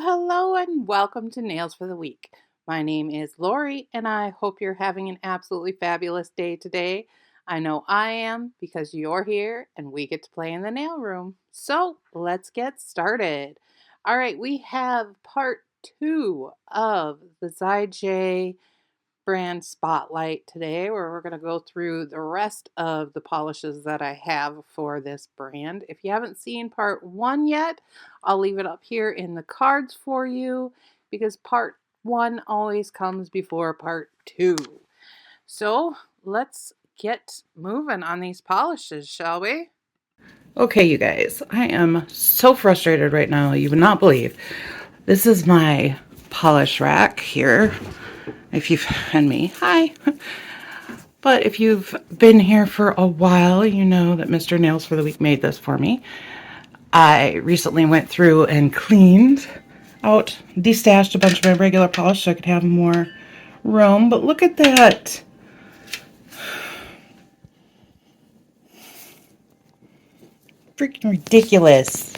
Hello, and welcome to Nails for the Week. My name is Lori, and I hope you're having an absolutely fabulous day today. I know I am because you're here and we get to play in the nail room. So let's get started. All right, we have part two of the Xeijayi brand spotlight today, where we're going to go through the rest of the polishes that I have for this brand. If you haven't seen part one yet, I'll leave it up here in the cards for you because part one always comes before part two. So let's get moving on these polishes, shall we? Okay, you guys, I am so frustrated right now. You would not believe. This is my polish rack here. If you've, and me, hi. But if you've been here for a while, you know that Mr. Nails for the Week made this for me. I recently went through and cleaned out, destashed a bunch of my regular polish so I could have more room. But look at that. Freaking ridiculous.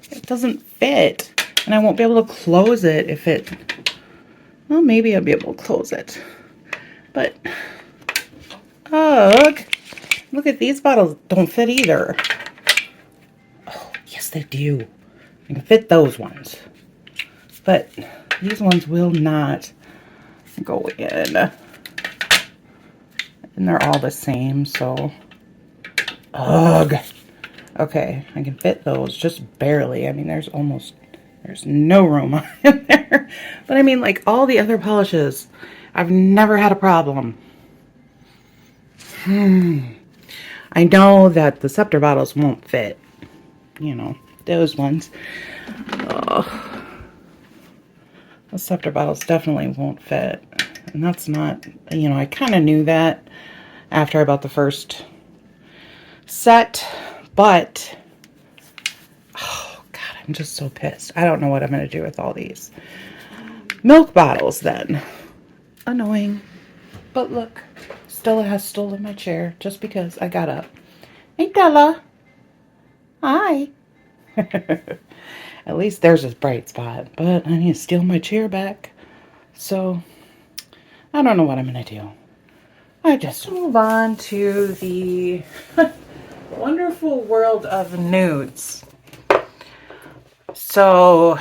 It doesn't fit. And I won't be able to close it if it... Well, maybe I'll be able to close it. But... Ugh. Look at these bottles. Don't fit either. Oh, yes, they do. I can fit those ones. But these ones will not go in. And they're all the same, so... Ugh. Okay, I can fit those just barely. I mean, there's no room in there. But I mean, like all the other polishes, I've never had a problem. I know that the scepter bottles won't fit. You know, those ones. Oh, the scepter bottles definitely won't fit. And that's not, you know, I kind of knew that after I bought the first set. But, oh, God, I'm just so pissed. I don't know what I'm going to do with all these milk bottles then. Annoying. But look, Stella has stolen my chair just because I got up. Hey, Della. Hi. At least there's a bright spot, but I need to steal my chair back. So, I don't know what I'm going to do. I just move on to the wonderful world of nudes. So,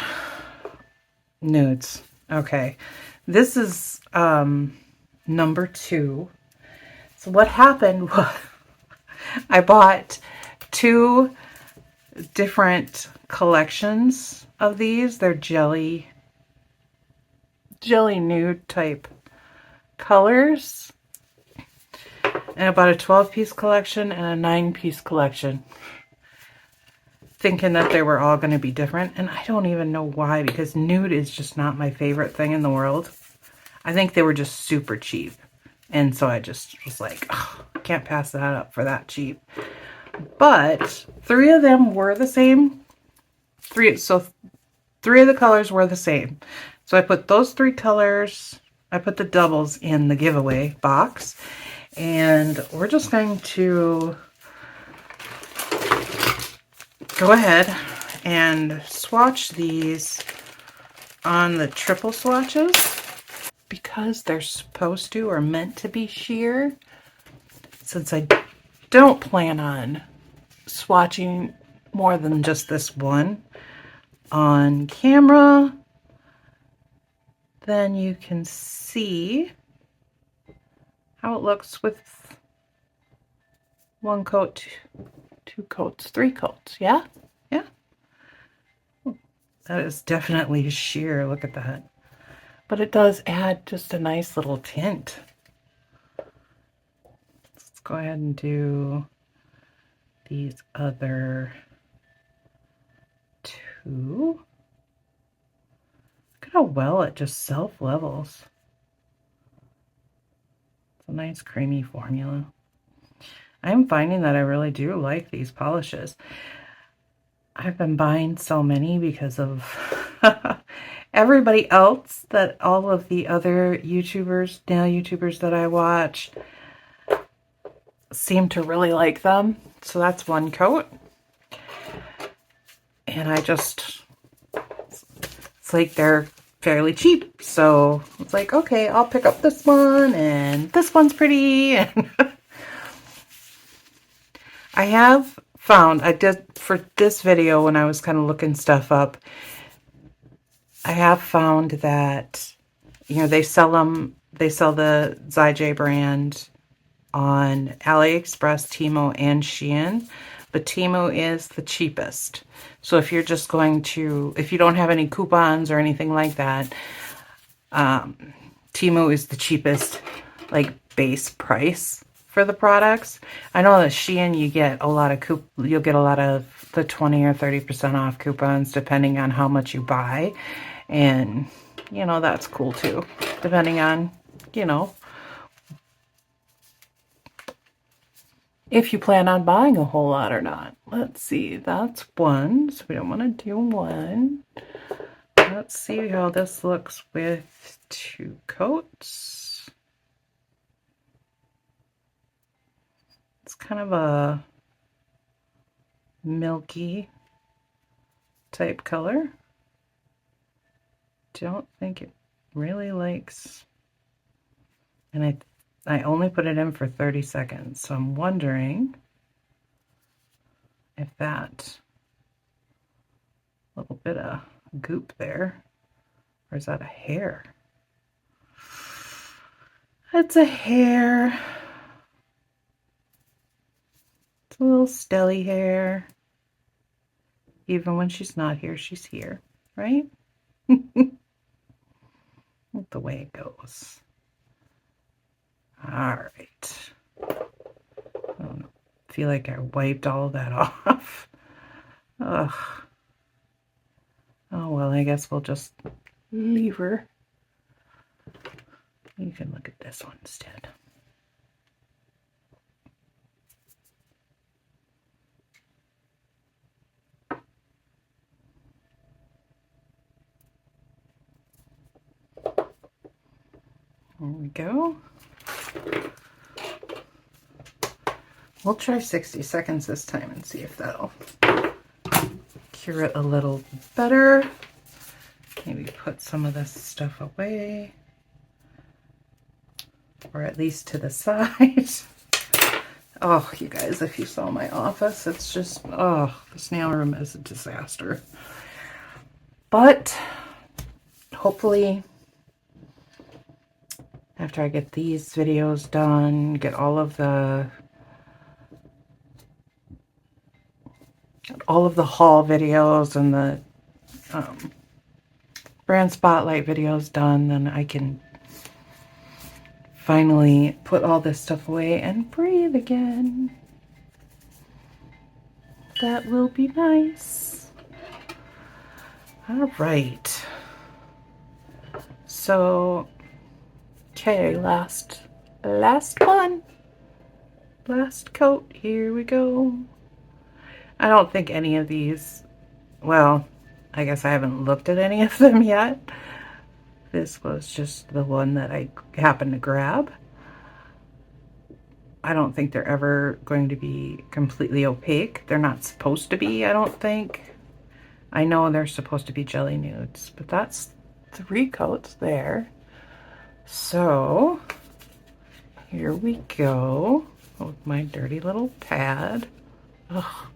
nudes. Okay. This is number 2. So what happened was I bought 2 different collections of these. They're jelly nude type colors. And I bought a 12-piece collection and a 9-piece collection, thinking that they were all going to be different. And I don't even know why, because nude is just not my favorite thing in the world. I think they were just super cheap. And so I just was like, oh, I can't pass that up for that cheap. But 3 of them were the same. 3 of the colors were the same. So I put those 3 colors, I put the doubles in the giveaway box. And we're just going to go ahead and swatch these on the triple swatches because they're supposed to or meant to be sheer. Since I don't plan on swatching more than just this one on camera, then you can see how it looks with 1 coat, 2 coats, 3 coats. Yeah? Yeah? That is definitely sheer. Look at that. But it does add just a nice little tint. Let's go ahead and do these other 2. Look at how well it just self-levels. It's a nice creamy formula. I'm finding that I really do like these polishes. I've been buying so many because of everybody else, that all of the other YouTubers, nail YouTubers that I watch seem to really like them. So that's 1 coat. And I just like they're fairly cheap. So it's like, okay, I'll pick up this one, and this one's pretty. And I have found, I did for this video when I was kind of looking stuff up, I have found that, you know, they sell the Xeijayi brand on AliExpress, TEMU, and Shein, but TEMU is the cheapest. So if you're just going to, if you don't have any coupons or anything like that, TEMU is the cheapest, like, base price for the products. I know that Shein, you get a lot of you'll get a lot of the 20 or 30% off coupons depending on how much you buy. And, you know, that's cool too, depending on, you know, if you plan on buying a whole lot or not. Let's see, that's one, so we don't want to do one. Let's see how this looks with 2 coats. It's kind of a milky type color. Don't think it really likes, and I only put it in for 30 seconds, so I'm wondering if that little bit of goop there, or is that a hair? It's a hair. It's a little Stelly hair. Even when she's not here, she's here, right? That's the way it goes. All right. I don't feel like I wiped all of that off. Ugh. Oh, well, I guess we'll just leave her. You can look at this one instead. There we go. We'll try 60 seconds this time and see if that'll cure it a little better. Maybe put some of this stuff away, or at least to the side. Oh, you guys, if you saw my office, it's just, oh, this nail room is a disaster. But hopefully, after I get these videos done, get all of the haul videos and the brand spotlight videos done, then I can finally put all this stuff away and breathe again. That will be nice. All right. So, okay, last one. Last coat, here we go. I don't think any of these, well, I guess I haven't looked at any of them yet. This was just the one that I happened to grab. I don't think they're ever going to be completely opaque. They're not supposed to be, I don't think. I know they're supposed to be jelly nudes, but that's 3 coats there. So, here we go with my dirty little pad. Ugh,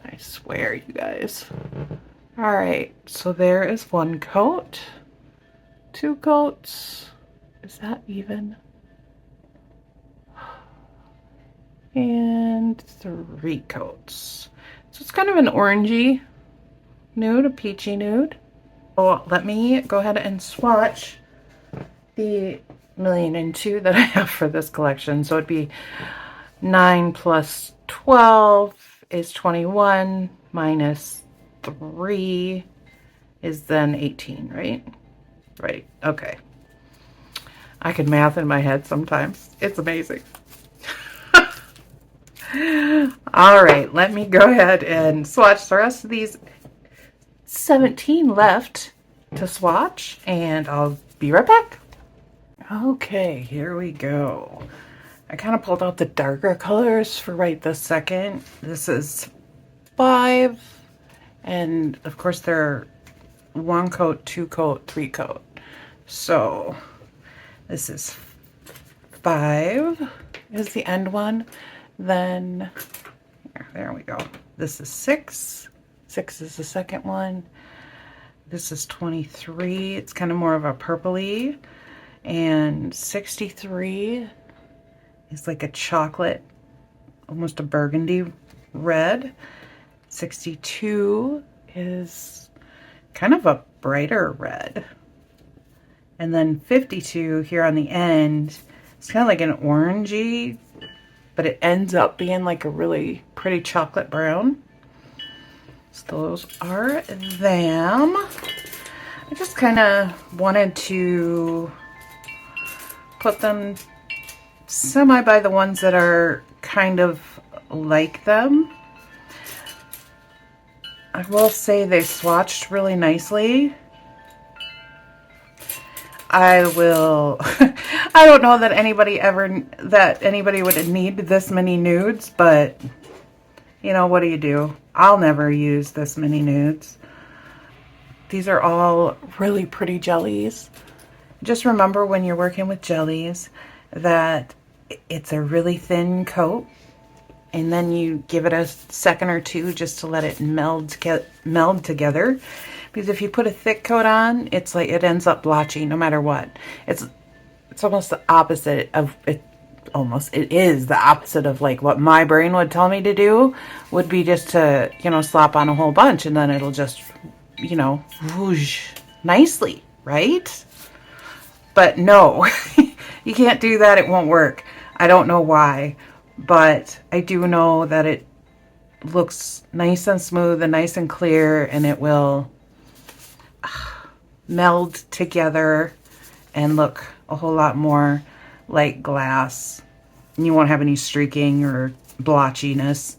I swear, you guys. All right, so there is 1 coat, 2 coats. Is that even? And 3 coats. So it's kind of an orangey nude, a peachy nude. So let me go ahead and swatch the 1,000,002 that I have for this collection. So it'd be 9 plus 12 is 21, minus 3 is then 18, right? Right, okay. I can math in my head sometimes. It's amazing. All right, let me go ahead and swatch the rest of these 17 left to swatch, and I'll be right back. Okay, here we go. I kind of pulled out the darker colors for right this second. This is 5, and of course they're 1 coat, 2 coat, 3 coat. So this is 5 is the end one. Then there we go. This is 6. 6 is the second one. This is 23. It's kind of more of a purpley. And 63 is like a chocolate, almost a burgundy red. 62 is kind of a brighter red. And then 52 here on the end, it's kind of like an orangey, but it ends up being like a really pretty chocolate brown. So those are them. I just kind of wanted to put them semi by the ones that are kind of like them. I will say they swatched really nicely. I don't know that anybody would need this many nudes, but you know, what do you do? I'll never use this many nudes. These are all really pretty jellies. Just remember when you're working with jellies that it's a really thin coat, and then you give it a second or two just to let it meld together. Because if you put a thick coat on, it's like it ends up blotchy no matter what. It's almost the opposite of it. It is the opposite of like what my brain would tell me to do, would be just to, you know, slap on a whole bunch and then it'll just, you know, whoosh nicely, right? But no, you can't do that. It won't work. I don't know why, but I do know that it looks nice and smooth and nice and clear, and it will meld together and look a whole lot more like glass. And you won't have any streaking or blotchiness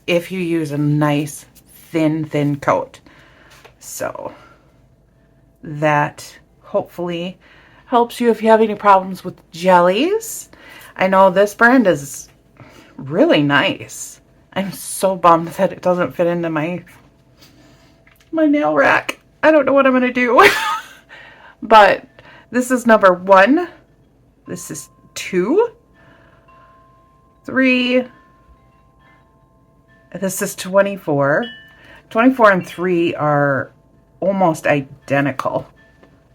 if you use a nice thin coat. So that hopefully helps you if you have any problems with jellies. I know this brand is really nice. I'm so bummed that it doesn't fit into my nail rack. I don't know what I'm going to do. But this is number 1. This is 2. 3. This is 24. 24 and 3 are almost identical.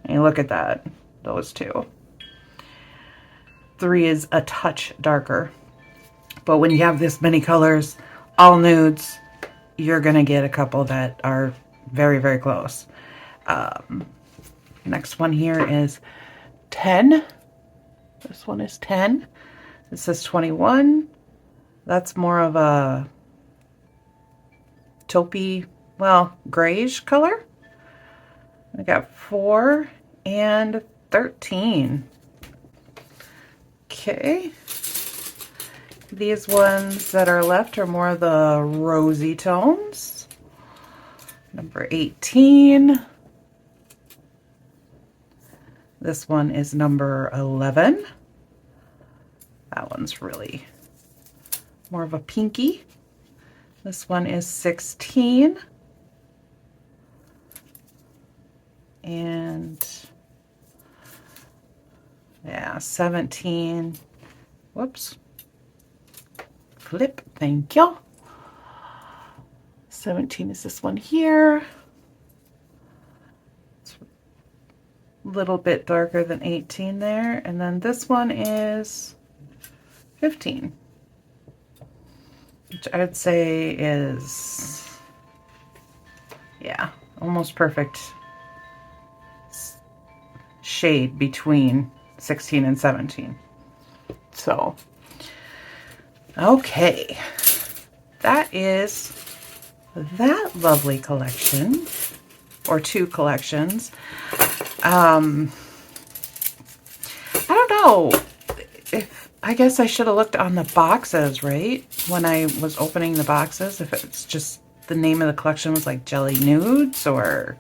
And look at that. Those two. 3 is a touch darker. But when you have this many colors, all nudes, you're going to get a couple that are very, very close. Next one here is 10. This one is 10. This is 21. That's more of a taupey, well, grayish color. I got 4 and 13. Okay. These ones that are left are more of the rosy tones. Number 18. This one is number 11. That one's really more of a pinky. This one is 16. And yeah, 17. Whoops. Flip, thank you. 17 is this one here. It's a little bit darker than 18 there. And then this one is 15, which I would say is, yeah, almost perfect shade between 16 and 17. So, okay, that is that lovely collection, or 2 collections. I don't know if, I guess I should have looked on the boxes, right? When I was opening the boxes, if it's just the name of the collection was like Jelly Nudes or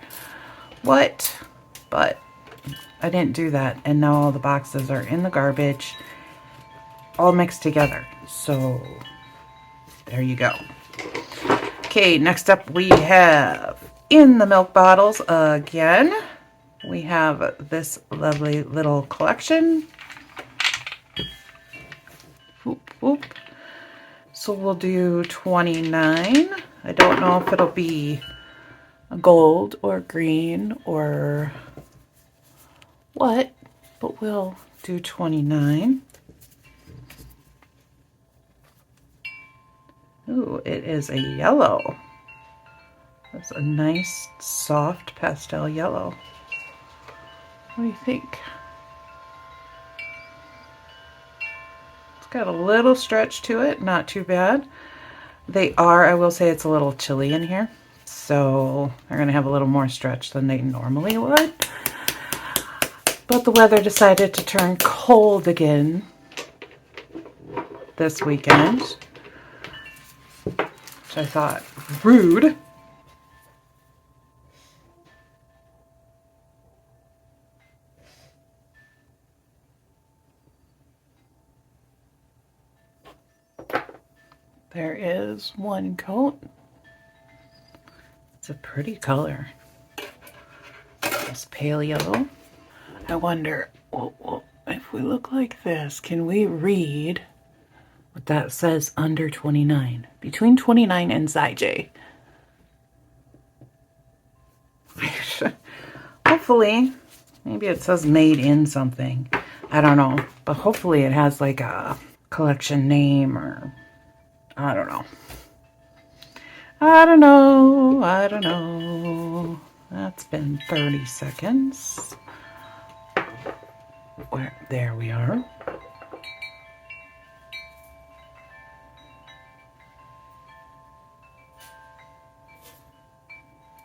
what, but I didn't do that. And now all the boxes are in the garbage, all mixed together. So there you go. Okay, next up we have In the milk bottles again, we have this lovely little collection. Whoop, whoop. So we'll do 29. I don't know if it'll be gold or green or what, but we'll do 29. Ooh, it is a yellow. That's a nice, soft pastel yellow. What do you think? It's got a little stretch to it, not too bad. They are, I will say it's a little chilly in here, so they're gonna have a little more stretch than they normally would. But the weather decided to turn cold again this weekend, which I thought rude. There is one coat. It's a pretty color. It's pale yellow. I wonder, if we look like this, can we read what that says under 29? Between 29 and Xeijayi. Hopefully, maybe it says made in something. I don't know. But hopefully it has like a collection name or I don't know. I don't know. I don't know. That's been 30 seconds. There we are.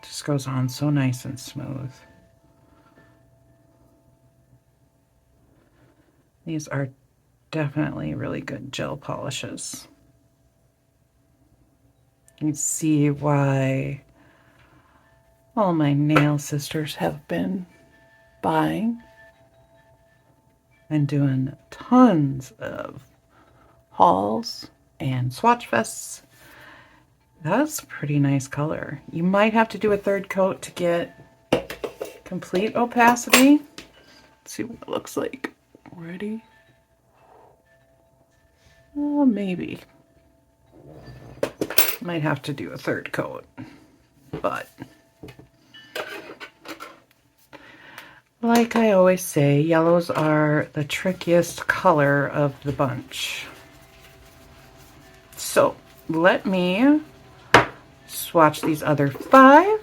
Just goes on so nice and smooth. These are definitely really good gel polishes. You can see why all my nail sisters have been buying and doing tons of hauls and swatch fests. That's a pretty nice color. You might have to do a third coat to get complete opacity. Let's see what it looks like. Ready? Maybe. Might have to do a third coat, but like I always say, yellows are the trickiest color of the bunch. So let me swatch these other 5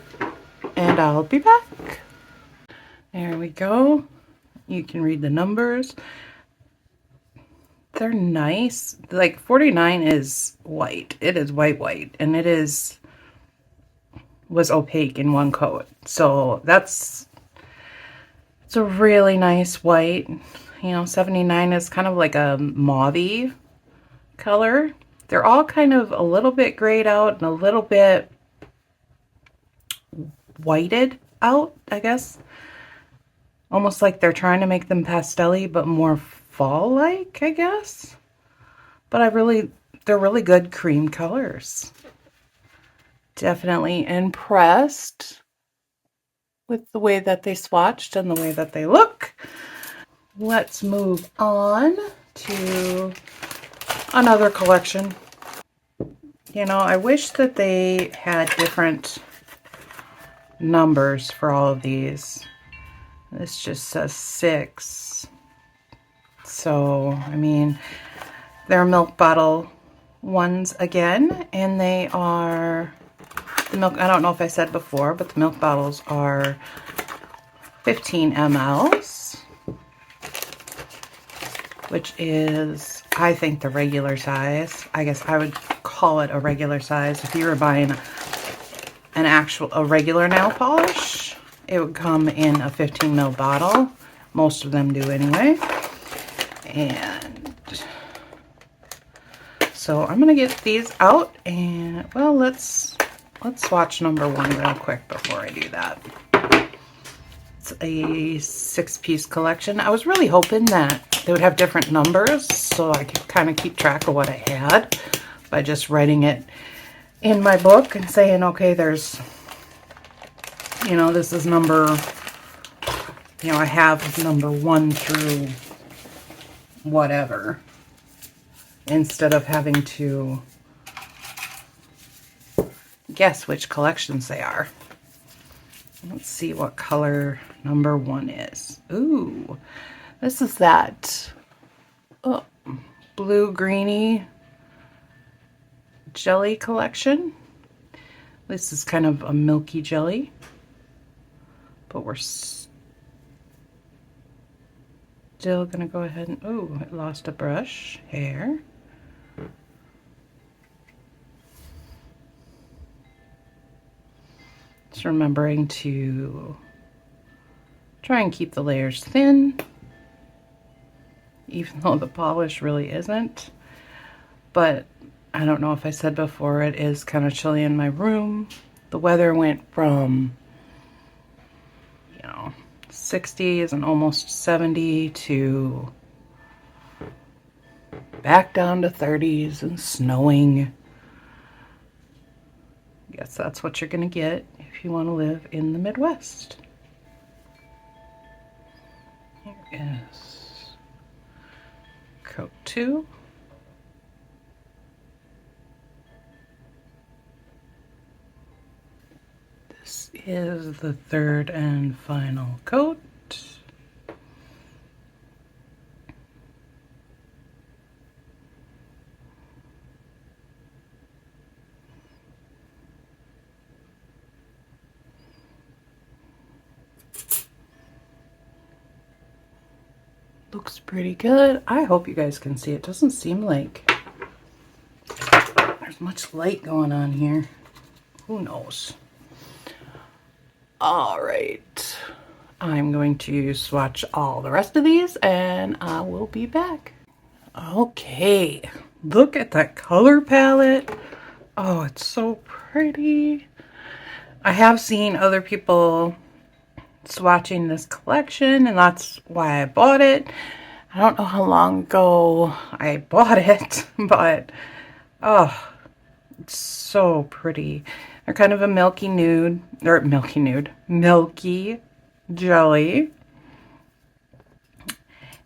and I'll be back. There we go. You can read the numbers. They're nice. Like 49 is white. It is white, and it was opaque in one coat. So it's a really nice white. You know, 79 is kind of like a mauve-y color. They're all kind of a little bit grayed out and a little bit whited out, I guess. Almost like they're trying to make them pastel-y, but more fall-like, I guess. But they're really good cream colors. Definitely impressed with the way that they swatched and the way that they look. Let's move on to another collection. You know, I wish that they had different numbers for all of these. This just says 6. So, I mean, they're milk bottle ones again, and they are the milk. I don't know if I said before, but the milk bottles are 15 mLs, which is, I think, the regular size. I guess I would call it a regular size. If you were buying a regular nail polish, it would come in a 15 ml bottle. Most of them do anyway. And so I'm gonna get these out, and well, let's swatch number 1 real quick before I do that. It's a 6-piece collection. I was really hoping that they would have different numbers so I could kind of keep track of what I had by just writing it in my book and saying, okay, there's you know, this is number, you know, I have number 1 through whatever, instead of having to guess which collections they are. Let's see what color number 1 is. Ooh, this is that blue-greeny jelly collection. This is kind of a milky jelly, but we're still gonna go ahead and, oh, it lost a brush hair. Just remembering to try and keep the layers thin, even though the polish really isn't. But I don't know if I said before, it is kind of chilly in my room. The weather went from, you know, 60s and almost 70 to back down to 30s and snowing. I guess that's what you're gonna get if you want to live in the Midwest. Here is coat 2. This is the 3rd and final coat. Looks pretty good. I hope you guys can see it. Doesn't seem like there's much light going on here. Who knows? All right. I'm going to swatch all the rest of these and I will be back. Okay. Look at that color palette. Oh, it's so pretty. I have seen other people swatching this collection, and that's why I bought it. I don't know how long ago I bought it, but oh, it's so pretty. They're kind of a milky jelly,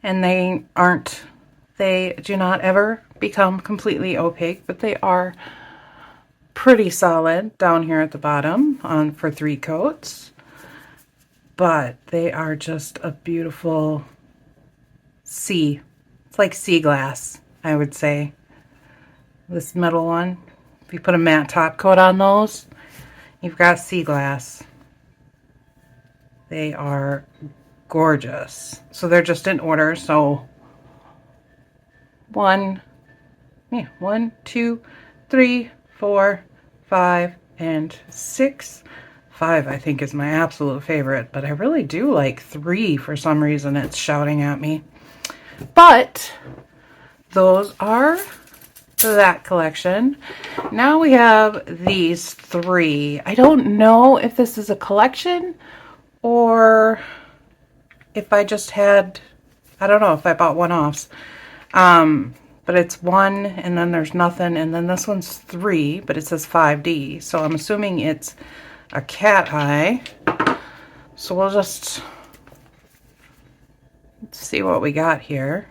and they do not ever become completely opaque, but they are pretty solid down here at the bottom for 3 coats. But they are just a beautiful sea. It's like sea glass, I would say. This metal one, if you put a matte top coat on those, you've got sea glass. They are gorgeous. So they're just in order. So 1, 2, 3, 4, 5, and 6. 5, I think, is my absolute favorite, but I really do like 3 for some reason. It's shouting at me. But those are that collection. Now we have these 3. I don't know if this is a collection or if I just had, I don't know if I bought one-offs. But it's 1 and then there's nothing, and then this one's 3, but it says 5D. So I'm assuming it's a cat eye. So we'll just see what we got here.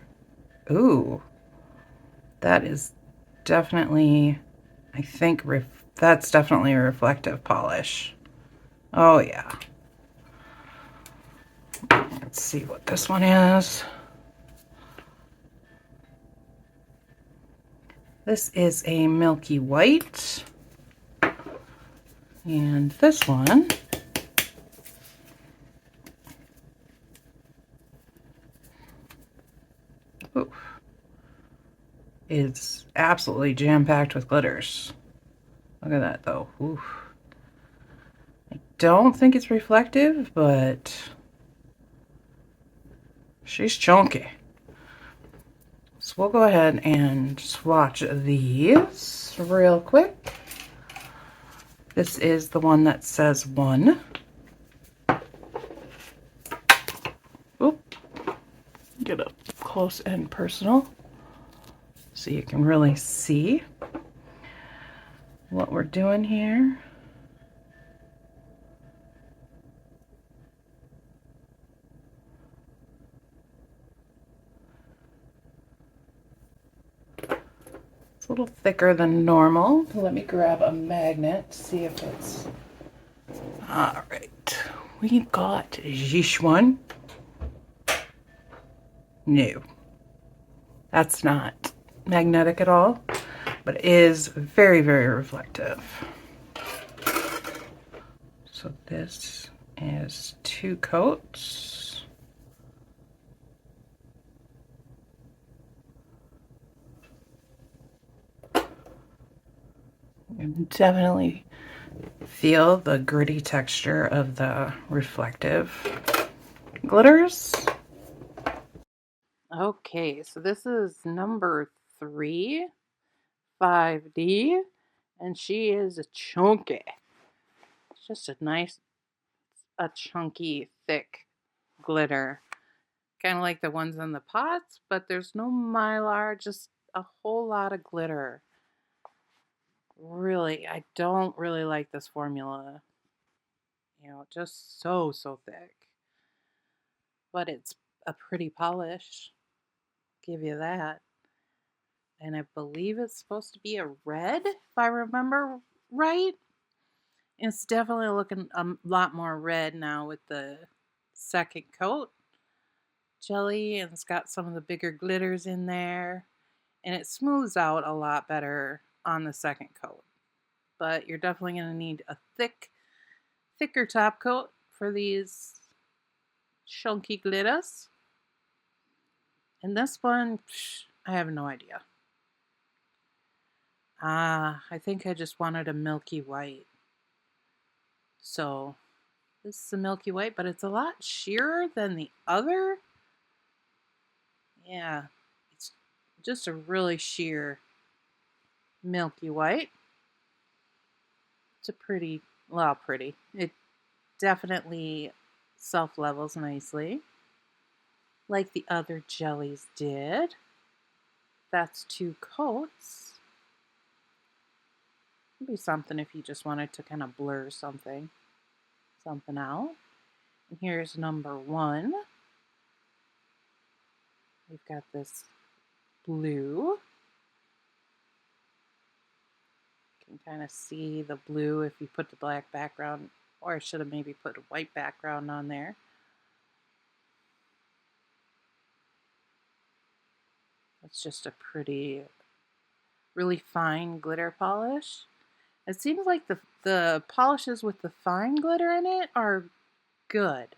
Ooh, that is definitely, I think that's definitely a reflective polish. Oh yeah. Let's see what this one is. This is a milky white. And this one is absolutely jam-packed with glitters. Look at that though. Oof. I don't think it's reflective, but she's chunky. So we'll go ahead and swatch these real quick. This is the one that says 1. Oop. Get up close and personal so you can really see what we're doing here. It's a little thicker than normal. Let me grab a magnet, see if it's... All right, we got this one. No, that's not magnetic at all, but it is very, very reflective. So this is 2 coats. You can definitely feel the gritty texture of the reflective glitters. Okay, so this is number 3, 5D, and she is a chunky. It's just a nice, a chunky, thick glitter. Kind of like the ones in the pots, but there's no mylar, just a whole lot of glitter. Really, I don't really like this formula. You know, just so thick. But it's a pretty polish. Give you that. And I believe it's supposed to be a red, if I remember right. It's definitely looking a lot more red now with the second coat jelly, and it's got some of the bigger glitters in there, and it smooths out a lot better on the second coat. But you're definitely going to need a thicker top coat for these chunky glitters. And this one, I have no idea. I think I just wanted a milky white. So this is a milky white, but it's a lot sheerer than the other. Yeah, it's just a really sheer milky white. It's a pretty, well, pretty. It definitely self-levels nicely, like the other jellies did. That's 2 coats. It'd be something if you just wanted to kind of blur something out. And here's number 1. We've got this blue. You can kind of see the blue if you put the black background, or I should have maybe put a white background on there. It's just a pretty, really fine glitter polish. It seems like the polishes with the fine glitter in it are good.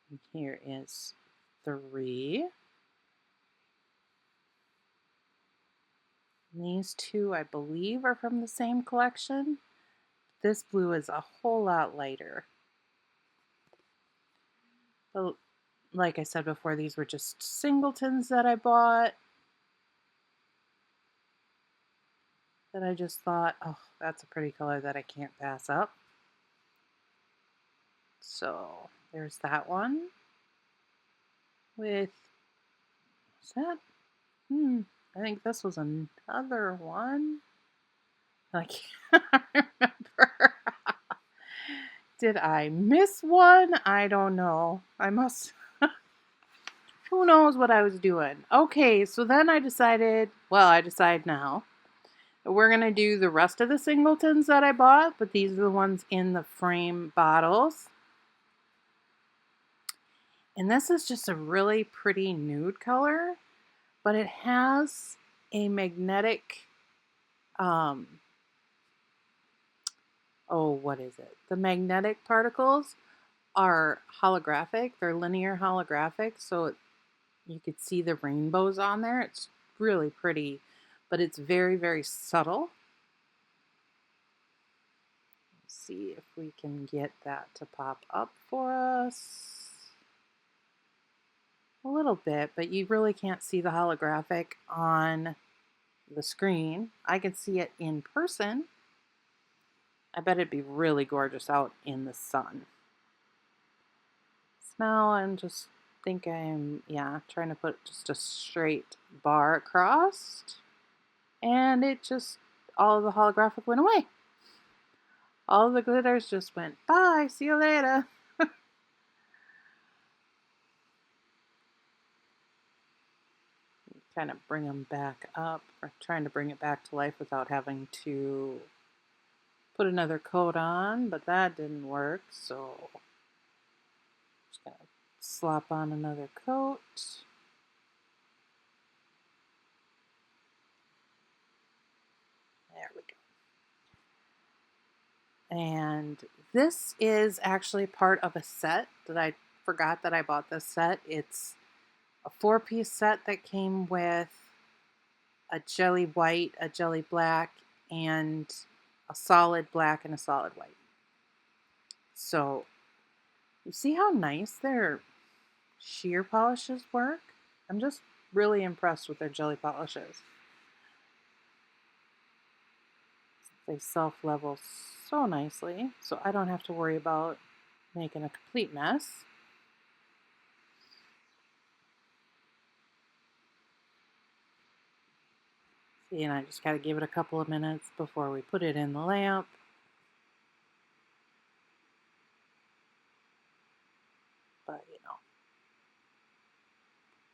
And here is 3. And these 2, I believe, are from the same collection. This blue is a whole lot lighter. But like I said before, these were just singletons that I bought. That I just thought, oh, that's a pretty color that I can't pass up. So there's that one with, what's that? I think this was another one. I can't remember. Did I miss one? I don't know. I must. Who knows what I was doing? Okay, so then I decided, well, I decide now that we're going to do the rest of the singletons that I bought, but these are the ones in the frame bottles. And this is just a really pretty nude color, but it has a magnetic, what is it? The magnetic particles are holographic. They're linear holographic, so you could see the rainbows on there. It's really pretty, but it's very, very subtle. Let's see if we can get that to pop up for us. A little bit, but you really can't see the holographic on the screen. I can see it in person. I bet it'd be really gorgeous out in the sun. So now I'm just trying to put just a straight bar across, and it just, all of the holographic went away. All of the glitters just went, bye, see you later. kind of bring them back up, or trying to bring it back to life without having to put another coat on, but that didn't work, so just gonna slop on another coat. There we go. And this is actually part of a set that I forgot that I bought this set. It's a 4-piece set that came with a jelly white, a jelly black, and a solid black and a solid white. So you see how nice their sheer polishes work? I'm just really impressed with their jelly polishes. They self-level so nicely, so I don't have to worry about making a complete mess. See, and I just got to give it a couple of minutes before we put it in the lamp. But,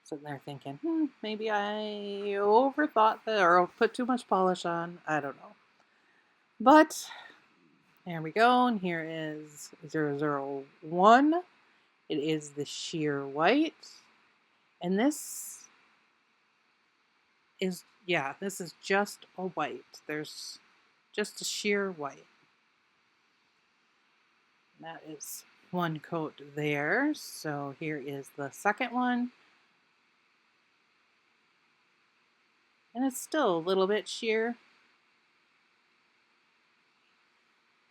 sitting there thinking, maybe I overthought that or put too much polish on. I don't know. But there we go, and here is 001. It is the sheer white. And this is just a white. There's just a sheer white. And that is one coat there. So here is the second one. And it's still a little bit sheer.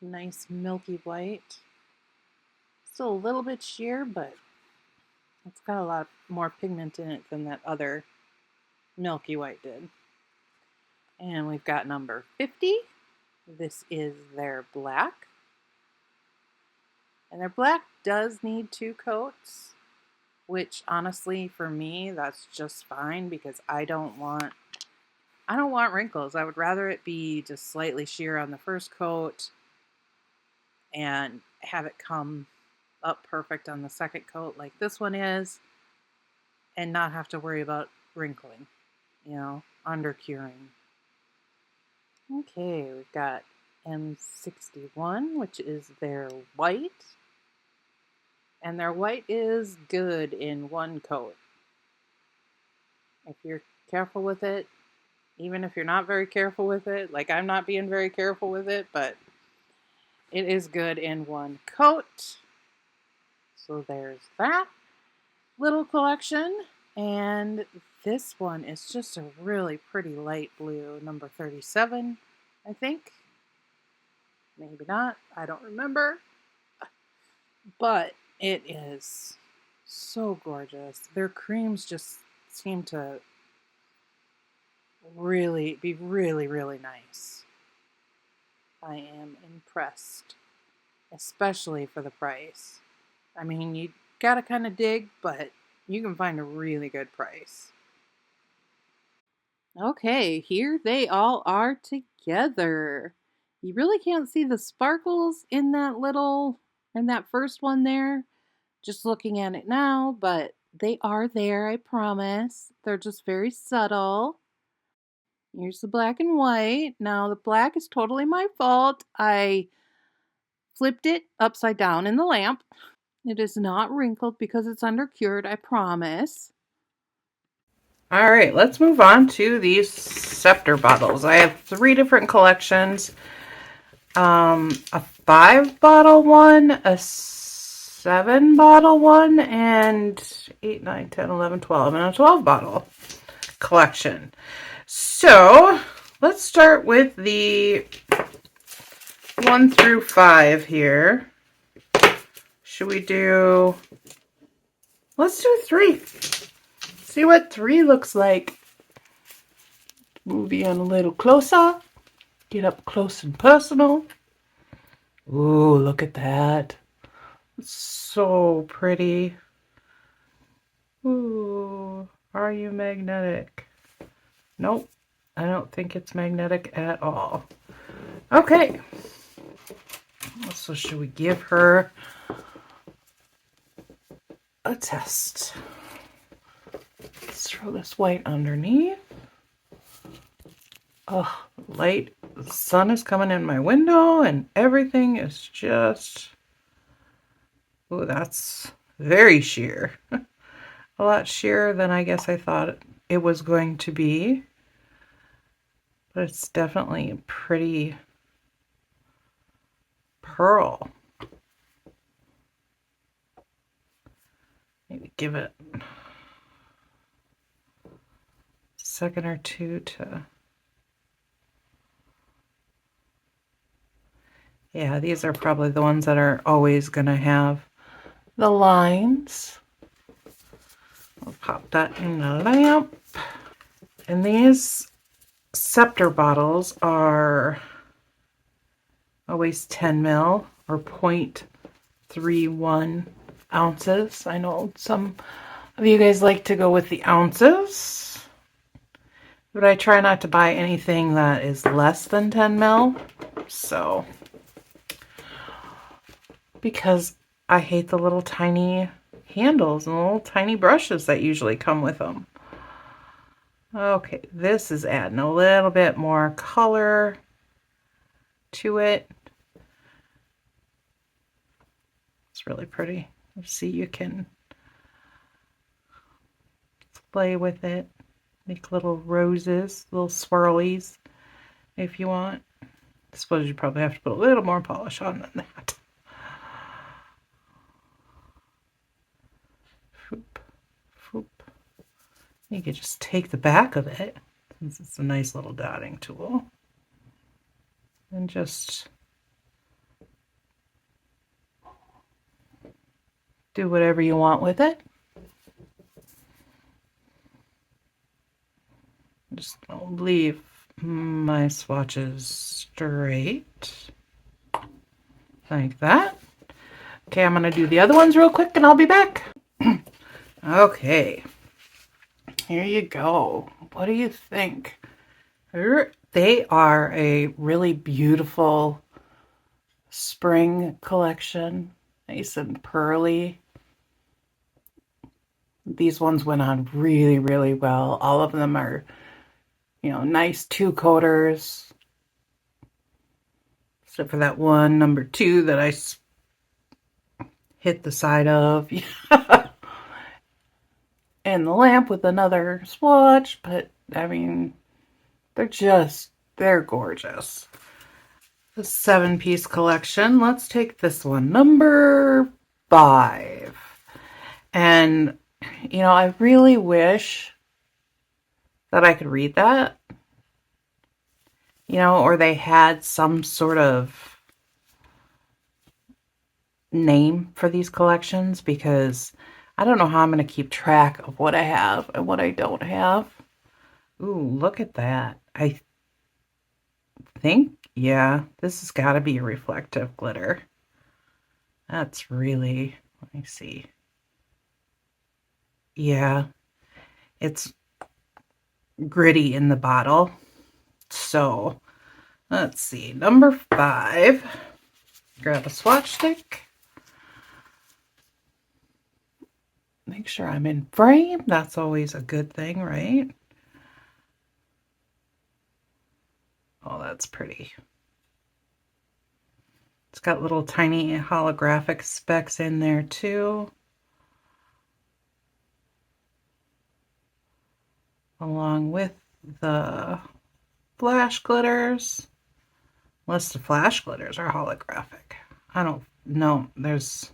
Nice milky white. Still a little bit sheer, but it's got a lot more pigment in it than that other milky white did. And we've got number 50. This is their black. And their black does need 2 coats, which honestly for me that's just fine because I don't want wrinkles. I would rather it be just slightly sheer on the first coat and have it come up perfect on the second coat like this one is, and not have to worry about wrinkling, under curing. Okay, we've got M61, which is their white. And their white is good in 1 coat. If you're careful with it, even if you're not very careful with it, like I'm not being very careful with it, but it is good in 1 coat. So there's that little collection. And this one is just a really pretty light blue, number 37, I think. Maybe not, I don't remember. But it is so gorgeous. Their creams just seem to really be really, really nice. I am impressed, especially for the price. I mean, you gotta kind of dig, but you can find a really good price. Okay, here they all are together. You really can't see the sparkles in that first one there, just looking at it now, but they are there, I promise. They're just very subtle. Here's the black and white. Now, the black is totally my fault. I flipped it upside down in the lamp. It is not wrinkled because it's undercured, I promise. All right, let's move on to these scepter bottles. I have 3 different collections. A 5-bottle one, a 7-bottle one, and 8, 9, 10, 11, 12, and a 12-bottle collection. So let's start with the 1 through 5 here. Should we do, let's do 3. See what 3 looks like. Move in a little closer. Get up close and personal. Ooh, look at that. It's so pretty. Ooh, are you magnetic? Nope, I don't think it's magnetic at all. Okay. So should we give her a test? Let's throw this white underneath. Oh, light. The sun is coming in my window and everything is just... Oh, that's very sheer. A lot sheerer than I guess I thought it was going to be. But it's definitely a pretty pearl. Maybe give it a second or two to... Yeah, these are probably the ones that are always going to have the lines. I'll pop that in the lamp. And these scepter bottles are always 10 ml or 0.31 ounces. I know some of you guys like to go with the ounces, but I try not to buy anything that is less than 10 ml. So, because I hate the little tiny handles and the little tiny brushes that usually come with them. Okay, this is adding a little bit more color to it. It's really pretty. See, you can play with it, make little roses, little swirlies if you want. I suppose you probably have to put a little more polish on than that. Foop, foop. You could just take the back of it, since it's a nice little dotting tool, and just do whatever you want with it. Just leave my swatches straight, like that. Okay, I'm gonna do the other ones real quick and I'll be back. Okay, here you go. What do you think? They are a really beautiful spring collection, nice and pearly. These ones went on really, really well. All of them are, you know, nice two-coaters. Except for that one, number 2, that I hit the side of. And the lamp with another swatch, but I mean, they're gorgeous. The 7-piece collection. Let's take this one, number 5. And, you know, I really wish that I could read that, you know, or they had some sort of name for these collections, because I don't know how I'm going to keep track of what I have and what I don't have. Ooh, look at that. I think, yeah, this has got to be a reflective glitter. That's really, let me see. Yeah, it's gritty in the bottle. So, let's see, number 5. Grab a swatch stick. Make sure I'm in frame. That's always a good thing, right? Oh, that's pretty. It's got little tiny holographic specks in there too, along with the flash glitters. Unless the flash glitters are holographic. I don't know. There's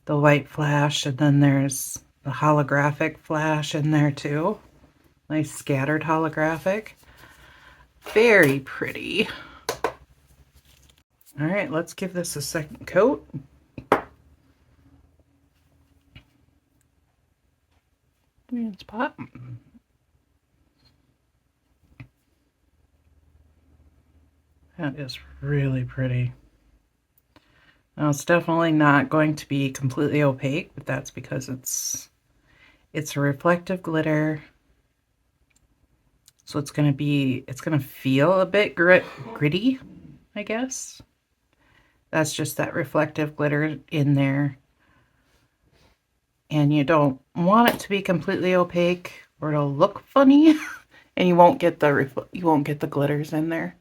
the white flash, and then there's the holographic flash in there too. Nice scattered holographic. Very pretty. All right, let's give this a second coat. Green spot. That is really pretty. Now, it's definitely not going to be completely opaque, but that's because it's a reflective glitter. So it's going to feel a bit gritty, I guess. That's just that reflective glitter in there. and you don't want it to be completely opaque or it'll look funny and you won't get the glitters in there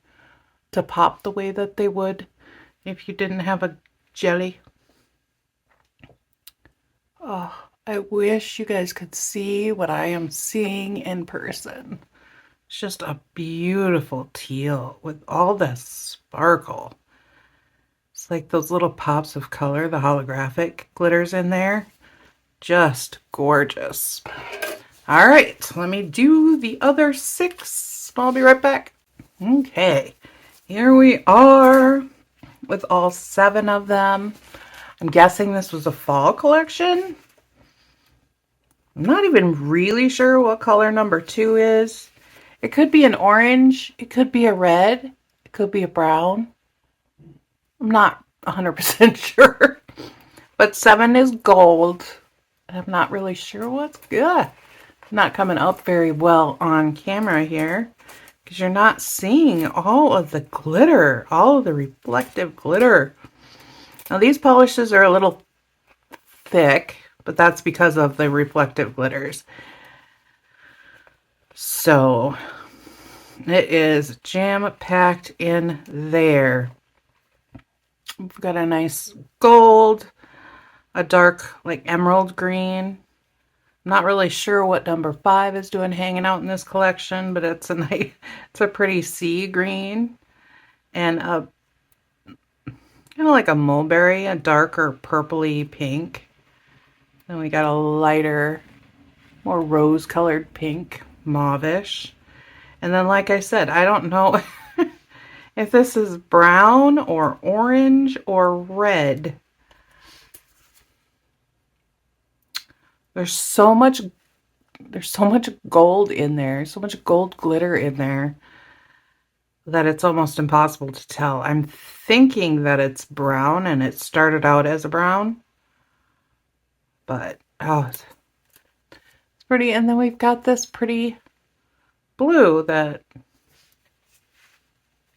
to pop the way that they would if you didn't have a jelly. Oh, I wish you guys could see what I am seeing in person. It's just a beautiful teal with all the sparkle. It's like those little pops of color, the holographic glitters in there. Just gorgeous. All right, let me do the other 6. I'll be right back. Okay, here we are with all 7 of them. I'm guessing this was a fall collection. I'm not even really sure what color number 2 is. It could be an orange, it could be a red, it could be a brown. I'm not 100% sure. But 7 is gold. I'm not really sure what's good. Not coming up very well on camera here because you're not seeing all of the glitter, all of the reflective glitter. Now these polishes are a little thick, but that's because of the reflective glitters. So it is jam-packed in there. We've got a nice gold, a dark like emerald green. I'm not really sure what number 5 is doing hanging out in this collection, but it's a nice, it's a pretty sea green and a kind of like a mulberry, a darker purpley pink. Then we got a lighter, more rose-colored pink, mauvish. And then, like I said, I don't know if this is brown or orange or red. There's so much gold in there, so much gold glitter in there that it's almost impossible to tell. I'm thinking that it's brown and it started out as a brown, but oh, it's pretty. And then we've got this pretty blue that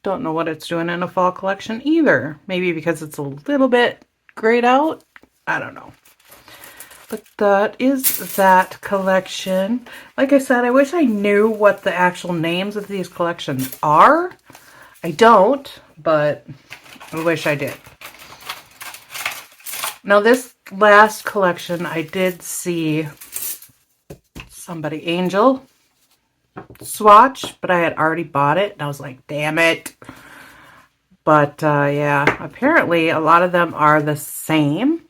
don't know what it's doing in a fall collection either. Maybe because it's a little bit grayed out. I don't know. But that is that collection. Like I said, I wish I knew what the actual names of these collections are. I don't, but I wish I did. Now this last collection, I did see somebody, Angel, swatch, but I had already bought it, and I was like, damn it. But yeah, apparently a lot of them are the same.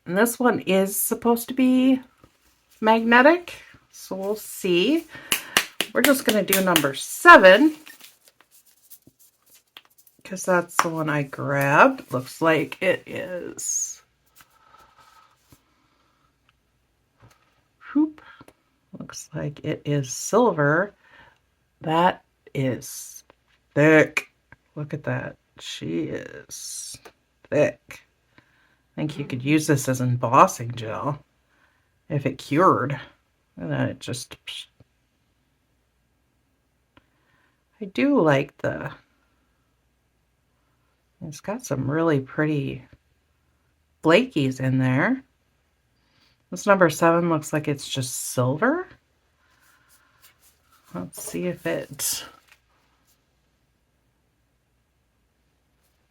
And this one is supposed to be magnetic, so we'll see. We're just going to do number 7, because that's the one I grabbed. Looks like it is. Whoop. Looks like it is silver. That is thick. Look at that. She is thick. I think you could use this as embossing gel if it cured. And then it just... I do like the... It's got some really pretty flakies in there. This number 7 looks like it's just silver. Let's see if it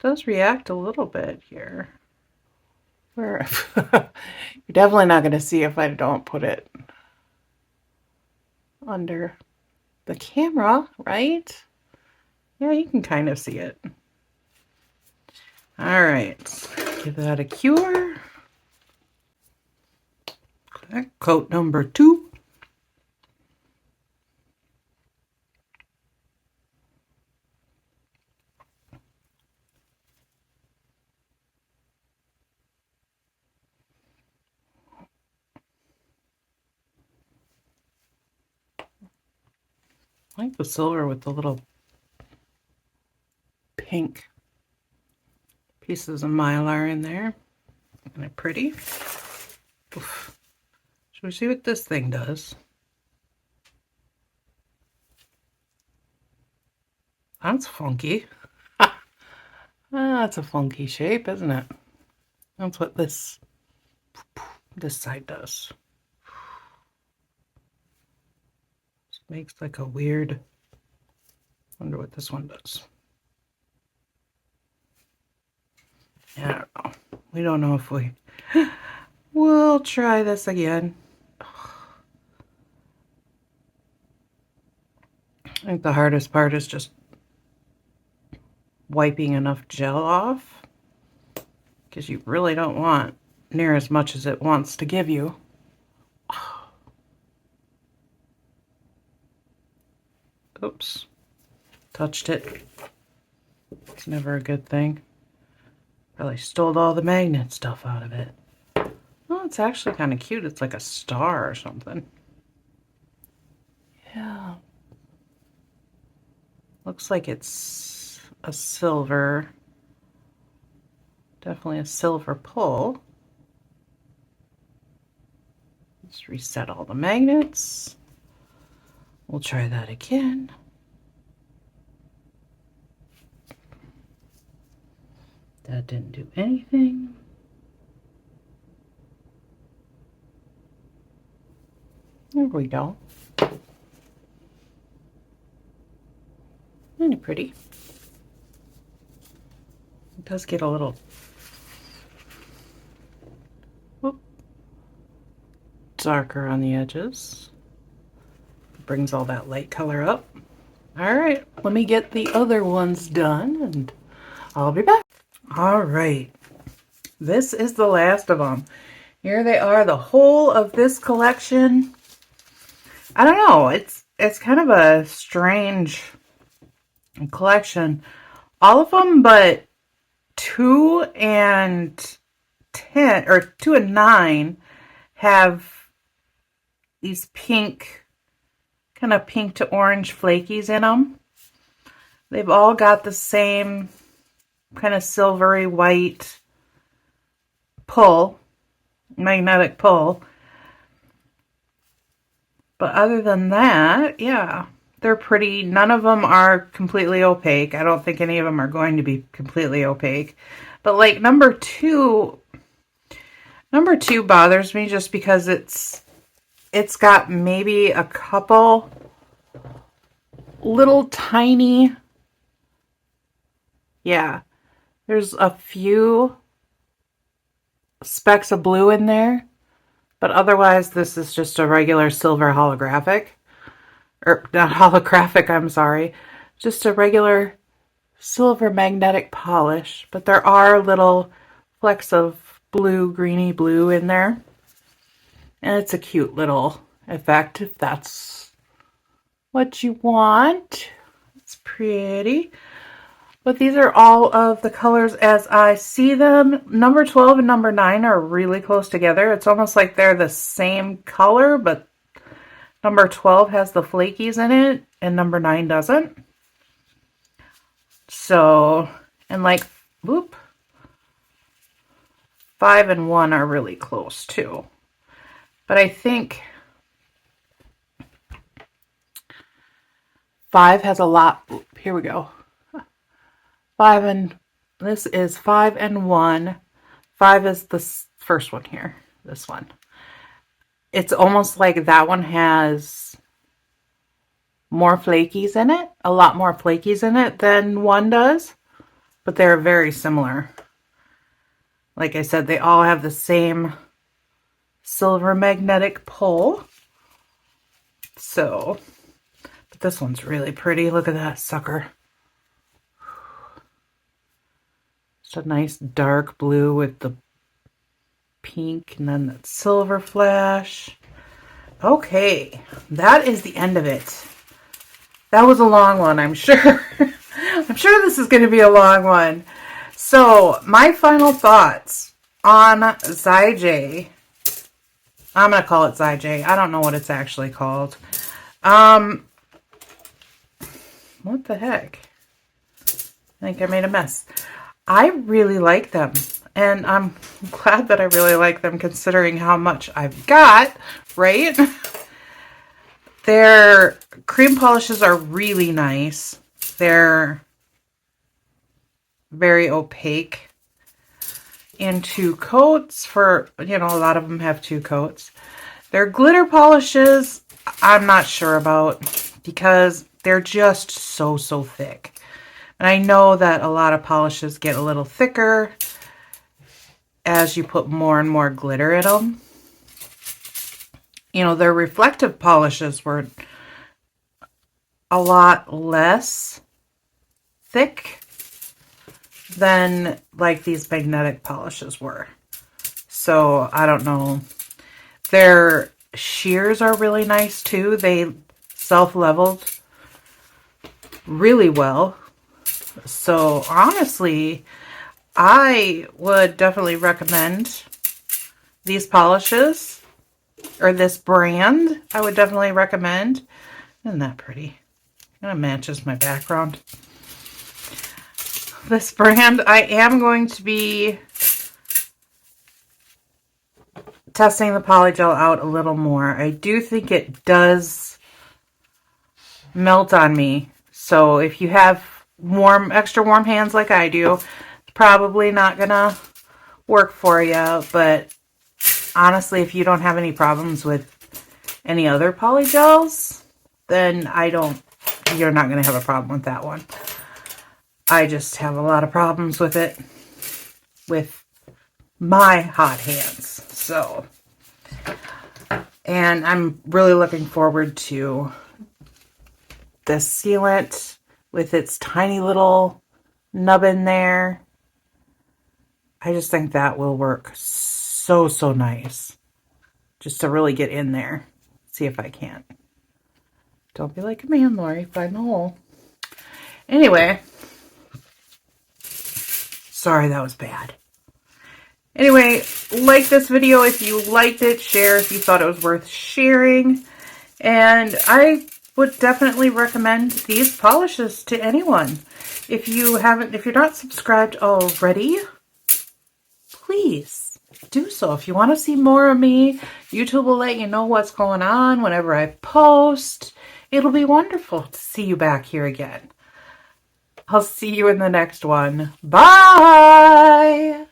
does react a little bit here. You're definitely not going to see if I don't put it under the camera, right? Yeah, you can kind of see it. All right, give that a cure. Okay, coat number 2. I like the silver with the little pink pieces of mylar in there. Isn't it pretty? Oof. Should we see what this thing does? That's funky. That's a funky shape, isn't it? That's what this This side does. It makes like a weird, wonder what this one does. I don't know. We don't know if we'll try this again. I think the hardest part is just wiping enough gel off, because you really don't want near as much as it wants to give you. Oops, touched it. It's never a good thing. Probably stole all the magnet stuff out of it. Oh, it's actually kind of cute. It's like a star or something. Yeah. Looks like it's a silver. Definitely a silver pull. Let's reset all the magnets. We'll try that again. That didn't do anything. There we go. Isn't it pretty? It does get a little darker on the edges. It brings all that light color up. All right, let me get the other ones done and I'll be back. All right, this is the last of them. Here they are, the whole of this collection. I don't know, it's kind of a strange collection. All of them but 2 and 10, or 2 and 9 have these pink, kind of pink to orange flakies in them. They've all got the same kind of silvery white pull, magnetic pull. But other than that, yeah, they're pretty. None of them are completely opaque. I don't think any of them are going to be completely opaque. But like number two bothers me just because it's got maybe a couple little tiny, yeah, there's a few specks of blue in there, but otherwise this is just a regular silver holographic, or not holographic, I'm sorry, just a regular silver magnetic polish, but there are little flecks of blue, greeny blue in there, and it's a cute little effect if that's what you want. It's pretty. But these are all of the colors as I see them. Number 12 and number 9 are really close together. It's almost like they're the same color, but number 12 has the flakies in it and number 9 doesn't. So, and like, whoop, 5 and 1 are really close too. But I think 5 has a lot. Here we go. 5 and this is 5 and 1. 5 is the first one here. This one. It's almost like that one has more flakies in it, a lot more flakies in it than 1 does, but they're very similar. Like I said, they all have the same silver magnetic pull. So, but this one's really pretty. Look at that sucker. It's a nice dark blue with the pink and then that silver flash. Okay, that is the end of it. That was a long one, I'm sure. I'm sure this is going to be a long one. So, my final thoughts on Xeijayi. I'm going to call it Xeijayi. I don't know what it's actually called. What the heck? I think I made a mess. I really like them. And I'm glad that I really like them considering how much I've got, right? Their cream polishes are really nice. They're very opaque. in 2 coats for, you know, a lot of them have 2 coats. Their glitter polishes, I'm not sure about because they're just so thick. And I know that a lot of polishes get a little thicker as you put more and more glitter in them. You know, their reflective polishes were a lot less thick than like these magnetic polishes were. So I don't know. Their shears are really nice too. They self-leveled really well. So honestly, I would definitely recommend these polishes, or this brand. I would definitely recommend. Isn't that pretty? It kind of matches my background. This brand, I am going to be testing the polygel out a little more. I do think it does melt on me. So if you have extra warm hands like I do, it's probably not gonna work for you. But honestly, if you don't have any problems with any other polygels, then you're not gonna have a problem with that one. I just have a lot of problems with it with my hot hands. So, and I'm really looking forward to this sealant with its tiny little nub in there. I just think that will work so nice. Just to really get in there. See if I can't. Don't be like a man, Lori. Find the hole. Anyway. Sorry, that was bad. Anyway, like this video if you liked it. Share if you thought it was worth sharing. And I would definitely recommend these polishes to anyone. If you're not subscribed already, please do so. If you want to see more of me, YouTube will let you know what's going on whenever I post. It'll be wonderful to see you back here again. I'll see you in the next one. Bye!